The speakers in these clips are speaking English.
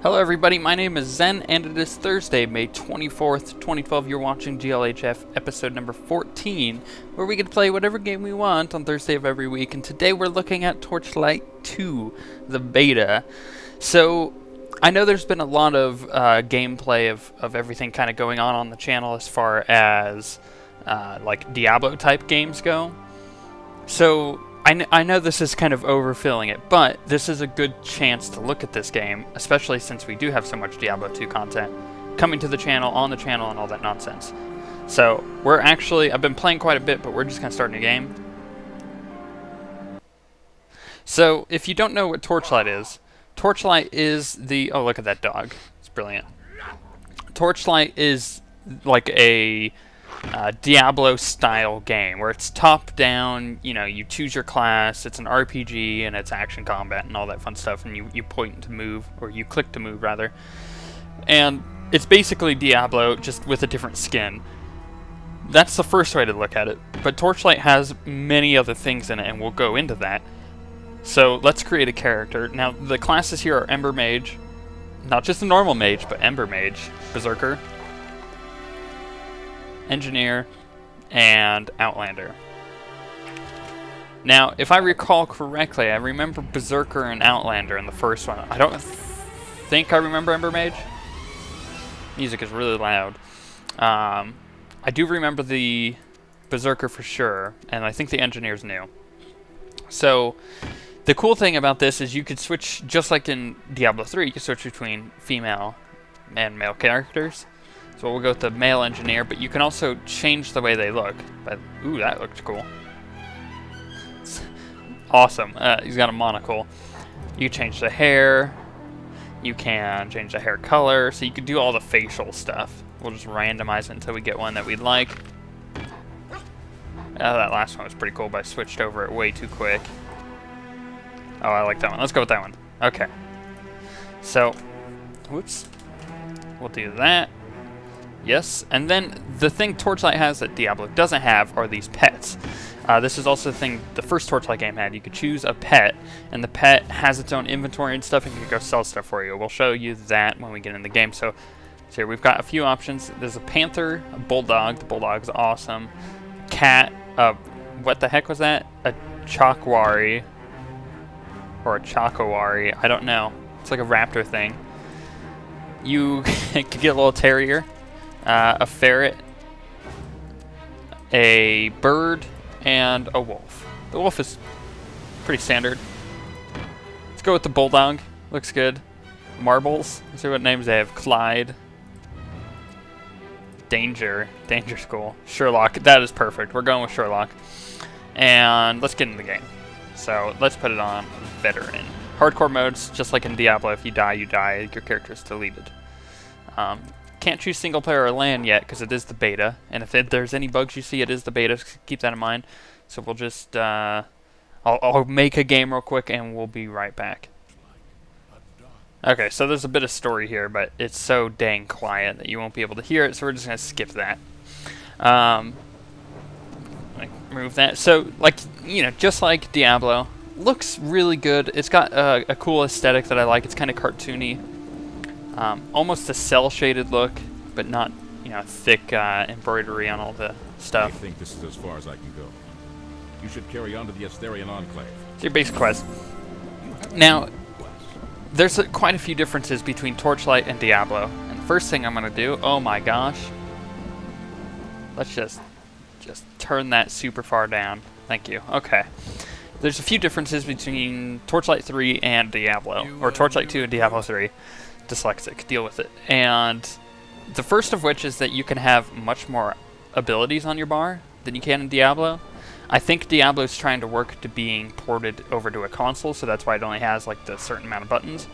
Hello everybody, my name is Zen, and it is Thursday, May 24th, 2012. You're watching GLHF episode number 14, where we can play whatever game we want on Thursday of every week, and today we're looking at Torchlight 2, the beta. So, I know there's been a lot of gameplay of everything kind of going on the channel as far as like Diablo type games go. So, I know this is kind of overfilling it, but this is a good chance to look at this game, especially since we do have so much Diablo 2 content coming to the channel, on the channel, and all that nonsense. So, we're actually, I've been playing quite a bit, but we're just going to start a new game. So, if you don't know what Torchlight is the, oh look at that dog, it's brilliant. Torchlight is like a Diablo-style game, where it's top-down, you know, you choose your class, it's an RPG, and it's action combat and all that fun stuff, and you point to move, or you click to move, rather. And it's basically Diablo, just with a different skin. That's the first way to look at it, but Torchlight has many other things in it, and we'll go into that. So, let's create a character. Now, the classes here are Ember Mage, not just a normal mage, but Ember Mage, Berserker, Engineer, and Outlander. Now, if I recall correctly, I remember Berserker and Outlander in the first one. I don't think I remember Ember Mage. Music is really loud. I do remember the Berserker for sure, and I think the Engineer's new. So, the cool thing about this is you could switch, just like in Diablo 3, you can switch between female and male characters. So we'll go with the male Engineer, but you can also change the way they look. But, ooh, that looked cool. Awesome. He's got a monocle. You can change the hair. You can change the hair color. So you can do all the facial stuff. We'll just randomize it until we get one that we'd like. That last one was pretty cool, but I switched over it way too quick. Oh, I like that one. Let's go with that one. Okay. So, whoops. We'll do that. Yes, and then the thing Torchlight has that Diablo doesn't have are these pets. This is also the thing the first Torchlight game had. You could choose a pet, and the pet has its own inventory and stuff, and can go sell stuff for you. We'll show you that when we get in the game. So here we've got a few options. There's a panther, a bulldog. The bulldog's awesome. Cat. What the heck was that? A chokwari. Or a chakowari. I don't know. It's like a raptor thing. You could get a little terrier. A ferret, a bird, and a wolf. The wolf is pretty standard. Let's go with the bulldog. Looks good. Marbles. Let's see what names they have. Clyde. Danger. Danger's cool. Sherlock. That is perfect. We're going with Sherlock. And let's get into the game. So let's put it on veteran. Hardcore modes, just like in Diablo, if you die, you die. Your character is deleted. Can't choose single player or LAN yet because it is the beta, and if there's any bugs you see, it is the beta. Keep that in mind. So we'll just I'll make a game real quick and we'll be right back. Okay, so there's a bit of story here, but it's so dang quiet that you won't be able to hear it, so we're just gonna skip that. Remove that. So, like, you know, just like Diablo, looks really good. It's got a cool aesthetic that I like. It's kind of cartoony. Almost a cell-shaded look, but not, you know, thick embroidery on all the stuff. I think this is as far as I can go. You should carry on to the Asterian Enclave. It's your basic quest. Now, there's quite a few differences between Torchlight and Diablo. And the first thing I'm going to do, oh my gosh, let's just turn that super far down. Thank you. Okay. There's a few differences between Torchlight 3 and Diablo, or Torchlight 2 and Diablo 3. Dyslexic, deal with it. And the first of which is that you can have much more abilities on your bar than you can in Diablo. I think Diablo's trying to work to being ported over to a console, so that's why it only has like the certain amount of buttons,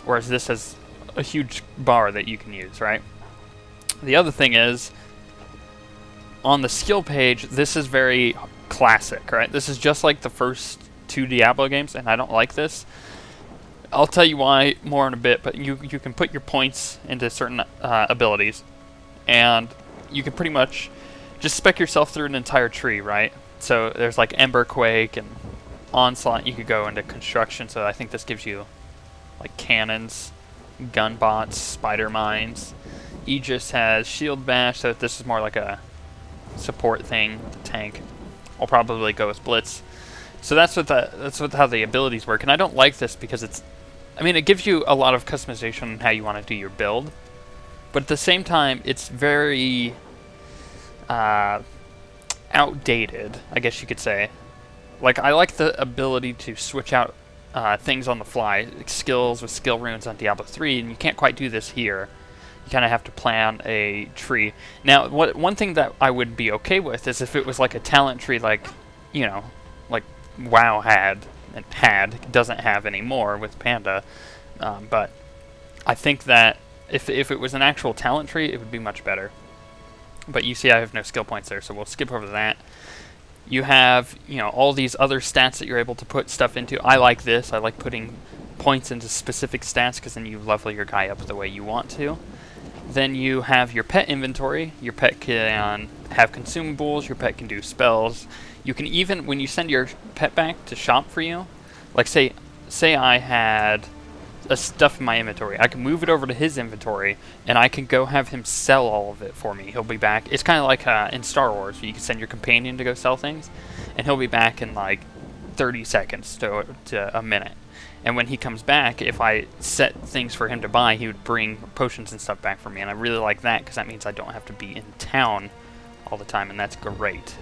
whereas this has a huge bar that you can use, right? The other thing is, on the skill page, this is very classic, right? This is just like the first two Diablo games, and I don't like this. I'll tell you why more in a bit, but you can put your points into certain abilities, and you can pretty much just spec yourself through an entire tree, right? So there's like Emberquake and Onslaught. You could go into construction, so I think this gives you like cannons, gun bots, spider mines. Aegis has shield bash, so this is more like a support thing with the tank. I'll probably go with blitz. So that's how the abilities work, and I don't like this because it gives you a lot of customization on how you want to do your build, but at the same time, it's very outdated, I guess you could say. Like, I like the ability to switch out things on the fly, like skills with skill runes on Diablo 3, and you can't quite do this here. You kind of have to plan a tree. Now, one thing that I would be okay with is if it was like a talent tree, like, you know, like WoW doesn't have anymore with Panda, but I think that if it was an actual talent tree, it would be much better. But you see I have no skill points there, so we'll skip over that. You have, you know, all these other stats that you're able to put stuff into. I like this. I like putting points into specific stats because then you level your guy up the way you want to. Then you have your pet inventory. Your pet can have consumables. Your pet can do spells. You can even, when you send your pet back to shop for you, like say I had stuff in my inventory, I can move it over to his inventory, and I can go have him sell all of it for me. He'll be back. It's kind of like in Star Wars, where you can send your companion to go sell things, and he'll be back in like 30 seconds to a minute. And when he comes back, if I set things for him to buy, he would bring potions and stuff back for me, and I really like that because that means I don't have to be in town all the time, and that's great.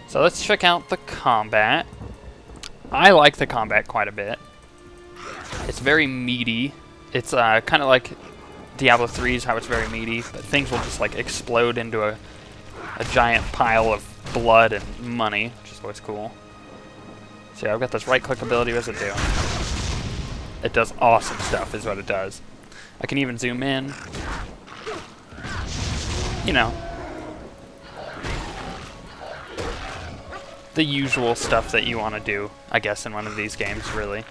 So let's check out the combat. I like the combat quite a bit. It's very meaty. It's kind of like Diablo 3's, how it's very meaty, but things will just like explode into a giant pile of blood and money, which is always cool. So yeah, I've got this right-click ability. What does it do? It does awesome stuff, is what it does. I can even zoom in. You know, the usual stuff that you want to do, I guess, in one of these games, really.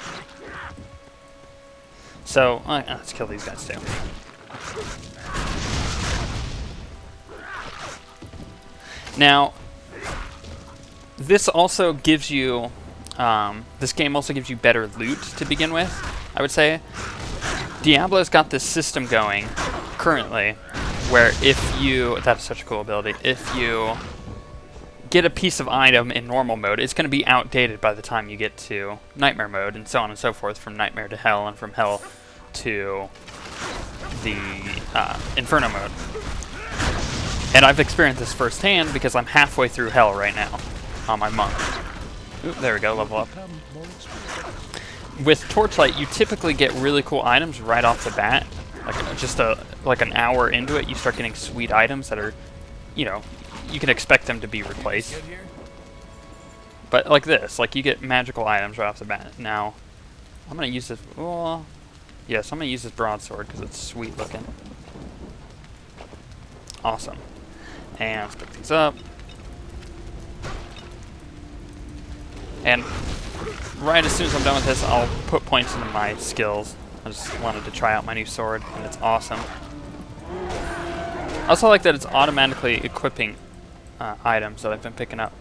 So, let's kill these guys too. Now, this also gives you, this game also gives you better loot to begin with, I would say. Diablo's got this system going, currently, where if you, that's such a cool ability, if you get a piece of item in normal mode, it's going to be outdated by the time you get to nightmare mode, and so on and so forth, from nightmare to hell, and from hell to the inferno mode. And I've experienced this firsthand because I'm halfway through hell right now on my monk. Oop, there we go, level up. With Torchlight, you typically get really cool items right off the bat. Like just like an hour into it, you start getting sweet items that are, you know, you can expect them to be replaced. But like this, like you get magical items right off the bat. Now, I'm gonna use this. Well, yes, I'm gonna use this broadsword because it's sweet looking. Awesome. And let's pick these up. And right as soon as I'm done with this, I'll put points into my skills. I just wanted to try out my new sword, and it's awesome. I also like that it's automatically equipping items that I've been picking up.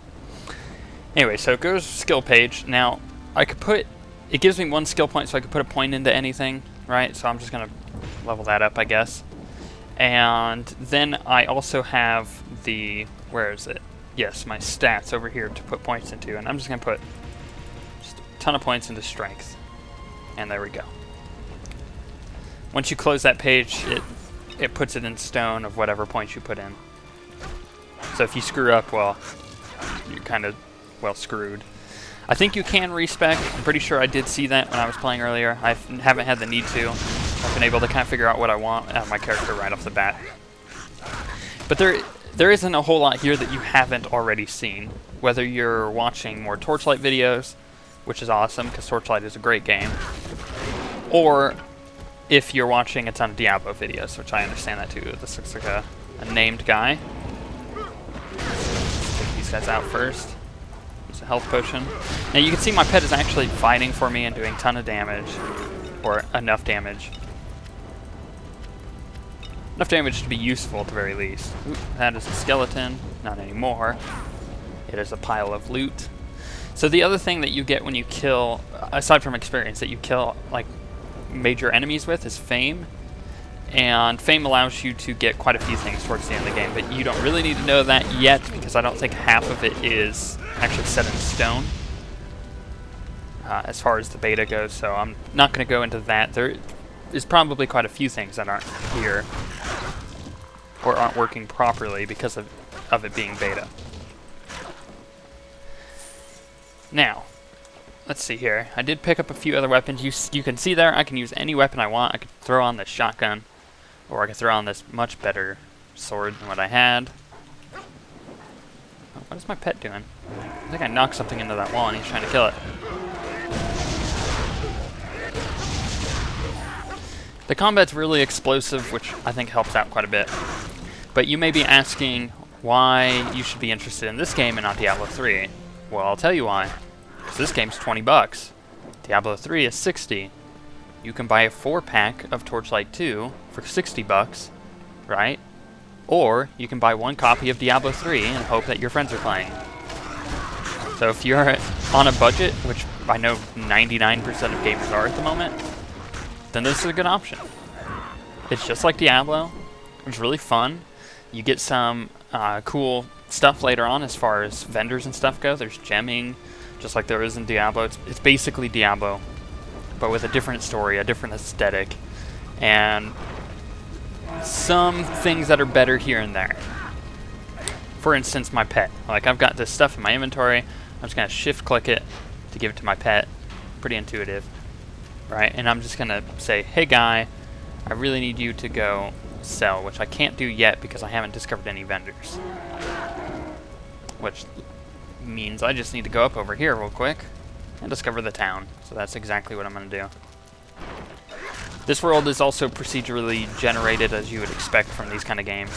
Anyway, so it goes skill page. Now, I could put, it gives me 1 skill point, so I could put a point into anything, right? So I'm just going to level that up, I guess. And then I also have the, where is it? Yes, my stats over here to put points into, and I'm just going to put just a ton of points into strength. And there we go. Once you close that page, it puts it in stone of whatever points you put in. So if you screw up, well, you're kind of, well, screwed. I think you can respec. I'm pretty sure I did see that when I was playing earlier. I haven't had the need to. I've been able to kind of figure out what I want out of my character right off the bat. But there isn't a whole lot here that you haven't already seen. Whether you're watching more Torchlight videos, which is awesome because Torchlight is a great game, or if you're watching a ton of Diablo videos, which I understand that too. This looks like a named guy. Let's take these guys out first. Use a health potion. Now you can see my pet is actually fighting for me and doing a ton of damage, or enough damage. Enough damage to be useful at the very least. Ooh, that is a skeleton. Not anymore. It is a pile of loot. So the other thing that you get when you kill, aside from experience, that you kill like major enemies with is fame. And fame allows you to get quite a few things towards the end of the game, but you don't really need to know that yet because I don't think half of it is actually set in stone as far as the beta goes, so I'm not going to go into that. There is probably quite a few things that aren't here or aren't working properly because of it being beta. Now, let's see here. I did pick up a few other weapons. You can see there I can use any weapon I want. I could throw on this shotgun, or I could throw on this much better sword than what I had. Oh, what is my pet doing? I think I knocked something into that wall and he's trying to kill it. The combat's really explosive, which I think helps out quite a bit. But you may be asking why you should be interested in this game and not Diablo 3. Well, I'll tell you why. Because this game's 20 bucks. Diablo 3 is 60. You can buy a 4-pack of Torchlight 2 for 60 bucks, right? Or you can buy one copy of Diablo 3 and hope that your friends are playing. So if you're on a budget, which I know 99% of gamers are at the moment, then this is a good option. It's just like Diablo. It's really fun. You get some cool stuff later on as far as vendors and stuff go. There's gemming, just like there is in Diablo. It's basically Diablo, but with a different story, a different aesthetic, and some things that are better here and there. For instance, my pet. Like, I've got this stuff in my inventory. I'm just going to shift-click it to give it to my pet. Pretty intuitive, right? And I'm just going to say, hey guy, I really need you to go sell, which I can't do yet because I haven't discovered any vendors. Which means I just need to go up over here real quick and discover the town. So that's exactly what I'm going to do. This world is also procedurally generated, as you would expect from these kind of games.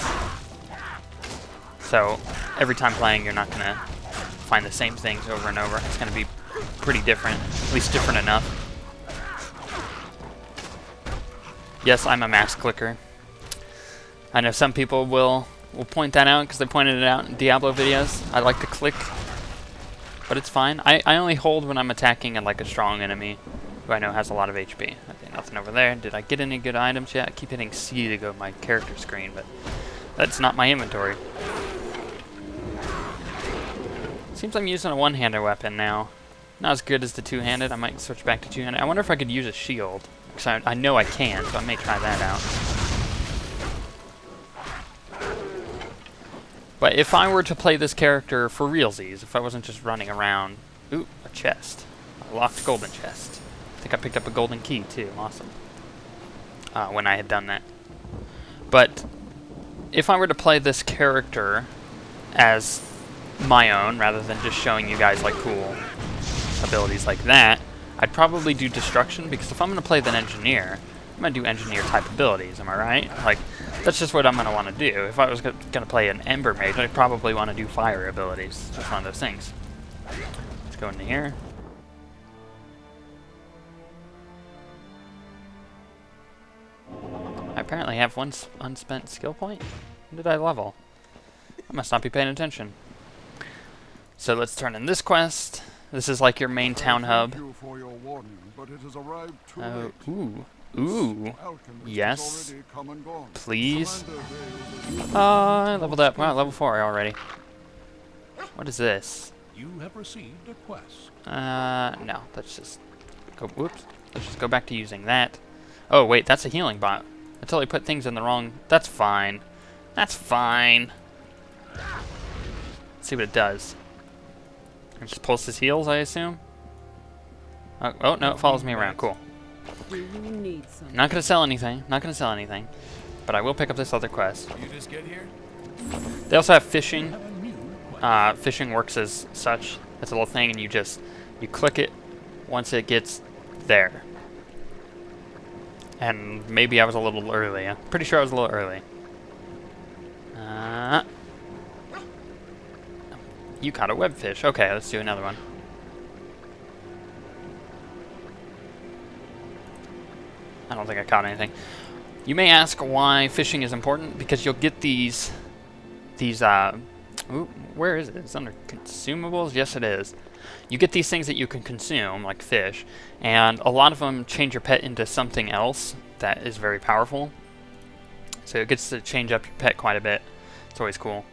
So every time playing, you're not going to find the same things over and over. It's going to be pretty different, at least different enough. Yes, I'm a mouse clicker. I know some people will point that out because they pointed it out in Diablo videos. I like to click, but it's fine. I only hold when I'm attacking like a strong enemy who I know has a lot of HP. Okay, nothing over there. Did I get any good items yet? I keep hitting C to go to my character screen, but that's not my inventory. Seems I'm using a one-handed weapon now. Not as good as the two-handed. I might switch back to two-handed. I wonder if I could use a shield. Because I know I can, so I may try that out. But if I were to play this character for realsies, if I wasn't just running around... Ooh, a chest. A locked golden chest. I think I picked up a golden key, too. Awesome. When I had done that. But if I were to play this character as my own, rather than just showing you guys, like, cool abilities like that, I'd probably do destruction, because if I'm going to play the engineer, I'm going to do engineer-type abilities, am I right? Like, that's just what I'm going to want to do. If I was going to play an Ember Mage, I'd probably want to do fire abilities. It's just one of those things. Let's go into here. I apparently have one unspent skill point. When did I level? I must not be paying attention. So let's turn in this quest. This is like your main town hub. Ooh. Ooh. Yes. Please. I leveled up. Wow, level 4 already. What is this? You have received a quest. No. Let's just go. Whoops. Let's just go back to using that. Oh, wait. That's a healing bot. I totally put things in the wrong. That's fine. That's fine. Let's see what it does. It just pulses heals, I assume. Oh, no, it follows me around. Cool. Not gonna sell anything. Not gonna sell anything. But I will pick up this other quest. You just get here? They also have fishing. Fishing works as such. It's a little thing, and you click it once it gets there. And maybe I was a little early. I'm pretty sure I was a little early. You caught a webfish. Okay, let's do another one. I don't think I caught anything. You may ask why fishing is important, because you'll get these, ooh, where is it? It's under consumables? Yes, it is. You get these things that you can consume, like fish, and a lot of them change your pet into something else that is very powerful. So it gets to change up your pet quite a bit. It's always cool.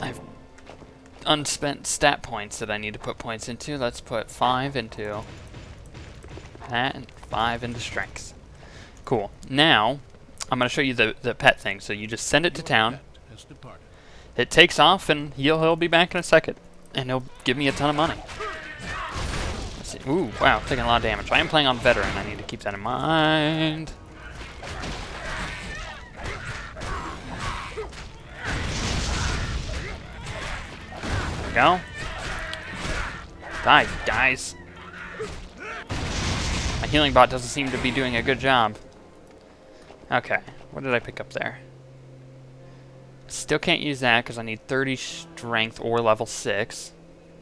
I have unspent stat points that I need to put points into. Let's put 5 into that and 5 into strength. Cool. Now, I'm going to show you the pet thing. So you just send it to town. It takes off, and he'll be back in a second. And he'll give me a ton of money. Let's see. Ooh, wow, taking a lot of damage. I am playing on veteran. I need to keep that in mind. There we go. Die, guys. My healing bot doesn't seem to be doing a good job. Okay, what did I pick up there? Still can't use that because I need 30 strength or level 6.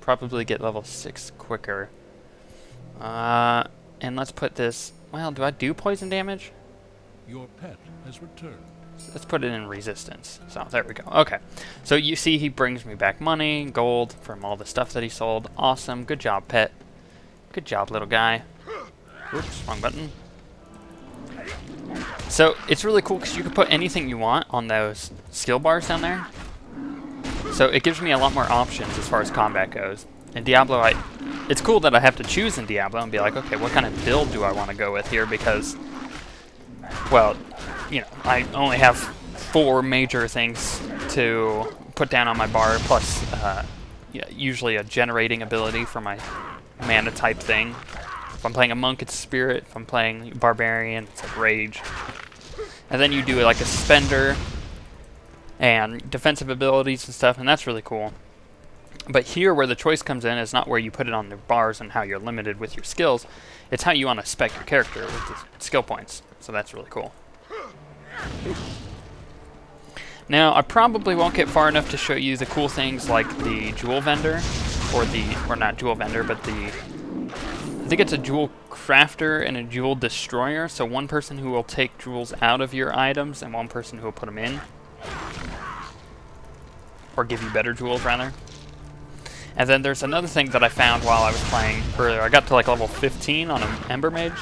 Probably get level 6 quicker. And let's put this... Well, do I do poison damage? Your pet has returned. Let's put it in resistance. So, there we go. Okay. So, you see he brings me back money, gold, from all the stuff that he sold. Awesome. Good job, pet. Good job, little guy. Oops, wrong button. So it's really cool because you can put anything you want on those skill bars down there. So it gives me a lot more options as far as combat goes. In Diablo, it's cool that I have to choose in Diablo and be like, okay, what kind of build do I want to go with here? Because, well, you know, I only have 4 major things to put down on my bar, plus usually a generating ability for my mana type thing. If I'm playing a monk, it's spirit. If I'm playing barbarian, it's like rage. And then you do like a spender and defensive abilities and stuff, and that's really cool. But here, where the choice comes in, is not where you put it on the bars and how you're limited with your skills. It's how you want to spec your character with the skill points. So that's really cool. Now, I probably won't get far enough to show you the cool things like the jewel vendor, or not jewel vendor, but I think it's a jewel crafter and a jewel destroyer. So one person who will take jewels out of your items and one person who will put them in. Or give you better jewels, rather. And then there's another thing that I found while I was playing earlier. I got to like level 15 on an Ember Mage.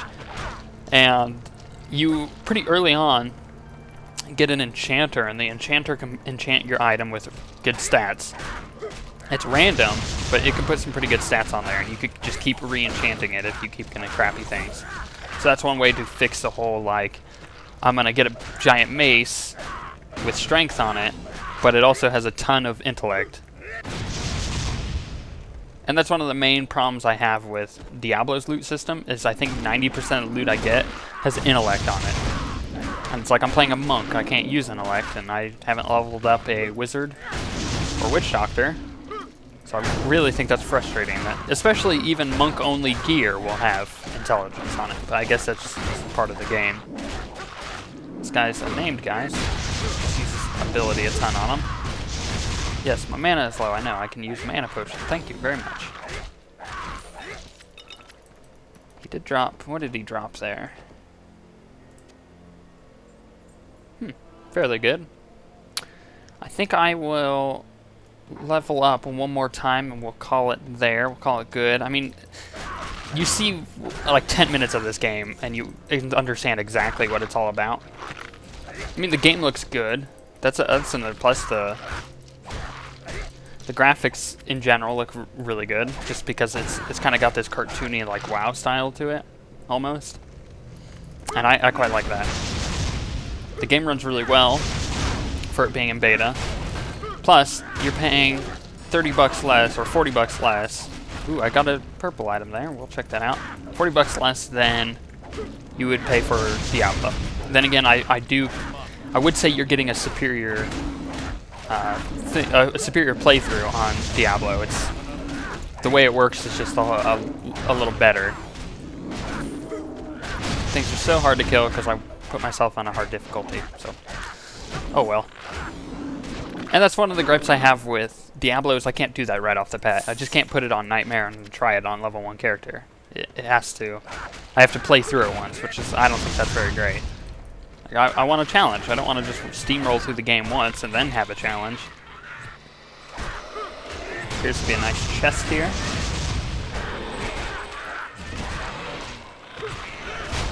And you, pretty early on, get an enchanter. And the enchanter can enchant your item with good stats. It's random, but it can put some pretty good stats on there, and you could just keep re-enchanting it if you keep getting crappy things. So that's one way to fix the whole, like, I'm going to get a giant mace with strength on it, but it also has a ton of intellect. And that's one of the main problems I have with Diablo's loot system, is I think 90% of the loot I get has intellect on it. And it's like I'm playing a monk, I can't use intellect, and I haven't leveled up a wizard or witch doctor. So I really think that's frustrating, that especially even monk-only gear will have intelligence on it. But I guess that's just part of the game. This guy's a named guy, so just uses ability a ton on him. Yes, my mana is low, I know. I can use mana potion. Thank you very much. He did drop... What did he drop there? Fairly good. I think I will level up one more time and we'll call it there. We'll call it good. I mean, you see like 10 minutes of this game and you understand exactly what it's all about. I mean, the game looks good. That's another plus. The graphics in general look really good, just because it's kind of got this cartoony like WoW style to it, almost. And I quite like that. The game runs really well for it being in beta. Plus, you're paying 30 bucks less or 40 bucks less. Ooh, I got a purple item there. We'll check that out. 40 bucks less than you would pay for Diablo. Then again, I would say you're getting a superior playthrough on Diablo. It's the way it works is just a little better. Things are so hard to kill because I put myself on a hard difficulty. So, oh well. And that's one of the gripes I have with Diablo is I can't do that right off the bat. I just can't put it on Nightmare and try it on level 1 character. It has to. I have to play through it once, which is, I don't think that's very great. Like, I want a challenge. I don't want to just steamroll through the game once and then have a challenge. Appears to be a nice chest here.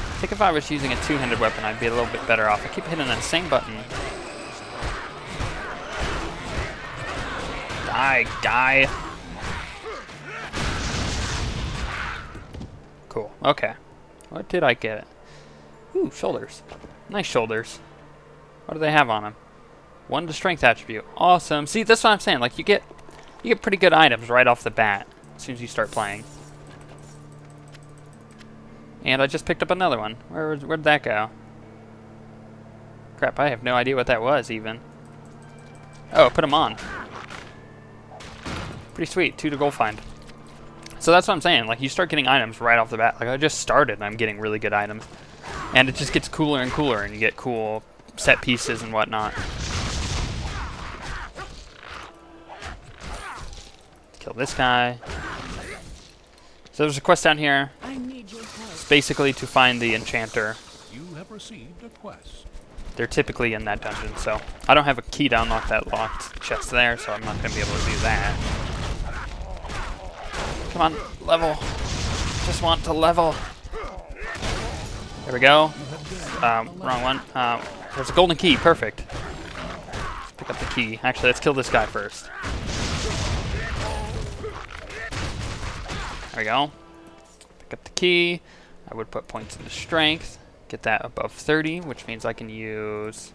I think if I was using a two-handed weapon, I'd be a little bit better off. I keep hitting that same button. Die, guy. Cool. Okay. What did I get? Ooh, shoulders. Nice shoulders. What do they have on them? 1 to strength attribute. Awesome. See, that's what I'm saying. Like, you get pretty good items right off the bat as soon as you start playing. And I just picked up another one. Where'd that go? Crap, I have no idea what that was, even. Oh, put them on. Pretty sweet. 2 to gold find. So that's what I'm saying. Like, you start getting items right off the bat. Like, I just started and I'm getting really good items. And it just gets cooler and cooler, and you get cool set pieces and whatnot. Kill this guy. So there's a quest down here. It's basically to find the enchanter. You have received a quest. They're typically in that dungeon, so I don't have a key to unlock that locked chest there, so I'm not going to be able to do that. Come on, level. Just want to level. There we go. Wrong one. There's a golden key. Perfect. Let's pick up the key. Actually, let's kill this guy first. There we go. Pick up the key. I would put points into strength. Get that above 30, which means I can use...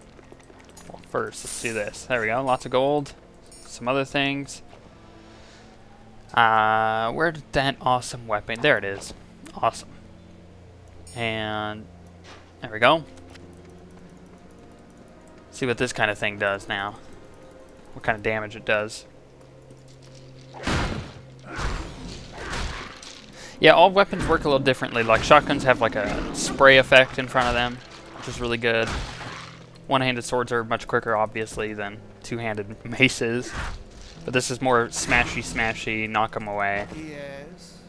Well, first, let's do this. There we go. Lots of gold. Some other things. Where did that awesome weapon... There it is. Awesome. And... There we go. See what this kind of thing does now. What kind of damage it does. Yeah, all weapons work a little differently. Like, shotguns have like a spray effect in front of them, which is really good. One-handed swords are much quicker, obviously, than two-handed maces. But this is more smashy, knock them away. Yes.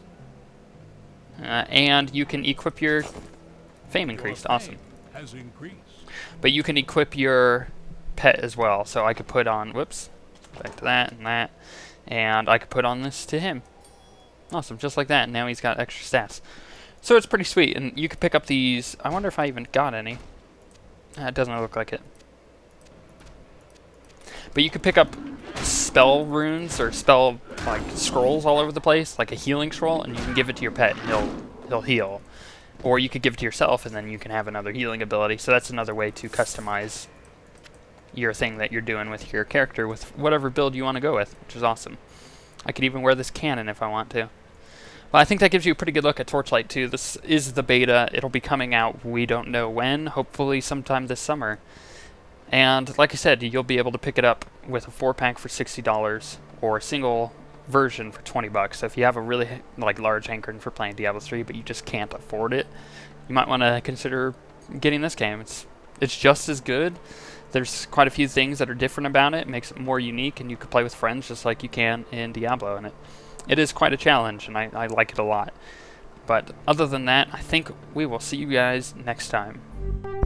And you can equip your fame increased. Awesome. Has increased. But you can equip your pet as well. So I could put on, whoops, back to that and that. And I could put on this to him. Awesome, just like that, and now he's got extra stats. So it's pretty sweet, and you could pick up these... I wonder if I even got any. It doesn't look like it. But you could pick up spell runes, or spell, like, scrolls all over the place, like a healing scroll, and you can give it to your pet, and he'll heal. Or you could give it to yourself, and then you can have another healing ability. So that's another way to customize your thing that you're doing with your character, with whatever build you want to go with, which is awesome. I could even wear this cannon if I want to. Well, I think that gives you a pretty good look at Torchlight 2. This is the beta. It'll be coming out, we don't know when, hopefully sometime this summer. And like I said, you'll be able to pick it up with a 4-pack for $60 or a single version for $20. So if you have a really large hankering for playing Diablo 3 but you just can't afford it, you might want to consider getting this game. It's just as good. There's quite a few things that are different about it. It makes it more unique, and you can play with friends just like you can in Diablo. And it is quite a challenge, and I like it a lot. But other than that, I think we will see you guys next time.